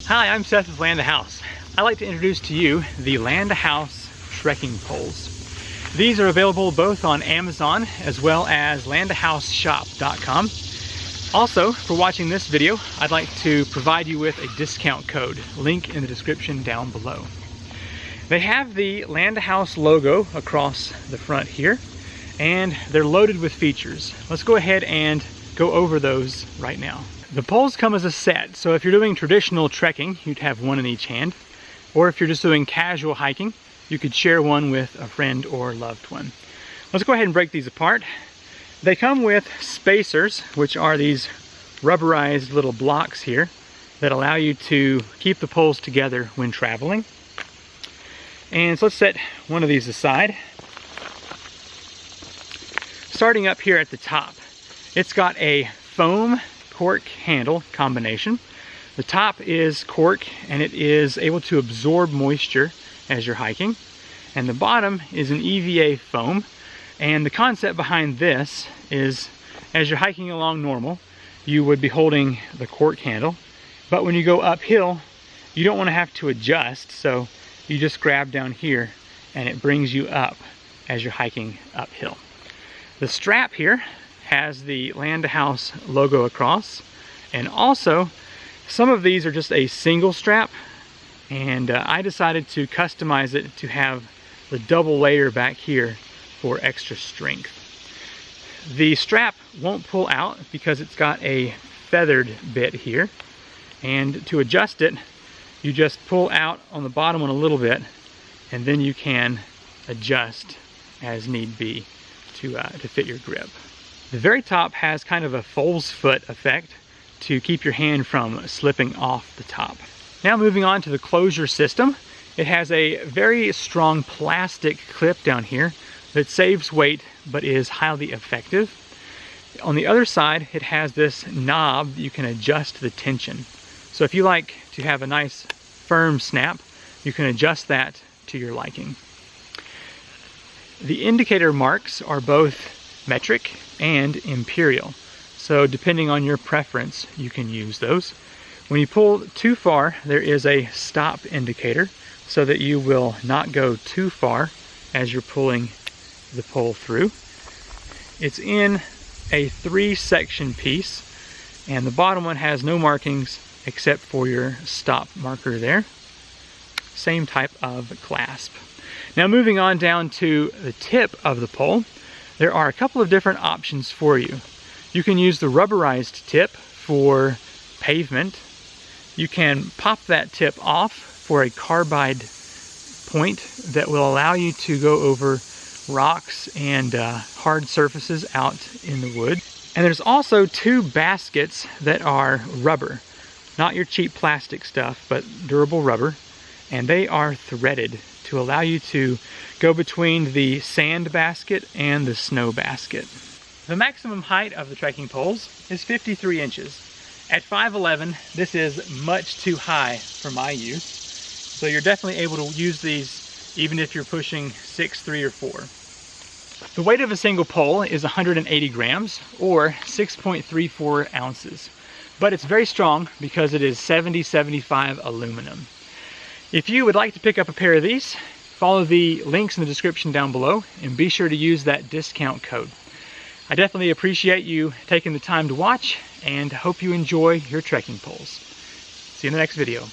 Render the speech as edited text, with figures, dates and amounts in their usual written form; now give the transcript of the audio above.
Hi, I'm Seth with Land to House. I'd like to introduce to you the Land to House trekking poles. These are available both on Amazon as well as landtohouseshop.com. Also, for watching this video, I'd like to provide you with a discount code, link in the description down below. They have the Land to House logo across the front here, and they're loaded with features. Let's go ahead and go over those right now. The poles come as a set, so if you're doing traditional trekking, you'd have one in each hand. Or if you're just doing casual hiking, you could share one with a friend or loved one. Let's go ahead and break these apart. They come with spacers, which are these rubberized little blocks here that allow you to keep the poles together when traveling. And so let's set one of these aside. Starting up here at the top, it's got a foam cork handle combination. The top is cork and it is able to absorb moisture as you're hiking. And the bottom is an EVA foam. And the concept behind this is, as you're hiking along normal, you would be holding the cork handle. But when you go uphill, you don't want to have to adjust. So you just grab down here and it brings you up as you're hiking uphill. The strap here has the Land to House logo across, and also some of these are just a single strap, and I decided to customize it to have the double layer back here for extra strength. The strap won't pull out because it's got a feathered bit here, and to adjust it you just pull out on the bottom one a little bit, and then you can adjust as need be to fit your grip. The very top has kind of a foal's foot effect to keep your hand from slipping off the top. Now moving on to the closure system. It has a very strong plastic clip down here that saves weight but is highly effective. On the other side, it has this knob that you can adjust the tension. So if you like to have a nice firm snap, you can adjust that to your liking. The indicator marks are both metric and imperial, so depending on your preference you can use those. When you pull too far, there is a stop indicator so that you will not go too far as you're pulling the pole through. It's in a 3-section piece, and the bottom one has no markings except for your stop marker there. Same type of clasp. Now moving on down to the tip of the pole, there are a couple of different options for you. You can use the rubberized tip for pavement. You can pop that tip off for a carbide point that will allow you to go over rocks and hard surfaces out in the wood. And there's also 2 baskets that are rubber. Not your cheap plastic stuff, but durable rubber. And they are threaded to allow you to go between the sand basket and the snow basket. The maximum height of the trekking poles is 53 inches. At 5'11", this is much too high for my use. So you're definitely able to use these even if you're pushing 6'3" or 4. The weight of a single pole is 180 grams or 6.34 ounces. But it's very strong because it is 70-75 aluminum. If you would like to pick up a pair of these, follow the links in the description down below and be sure to use that discount code. I definitely appreciate you taking the time to watch and hope you enjoy your trekking poles. See you in the next video.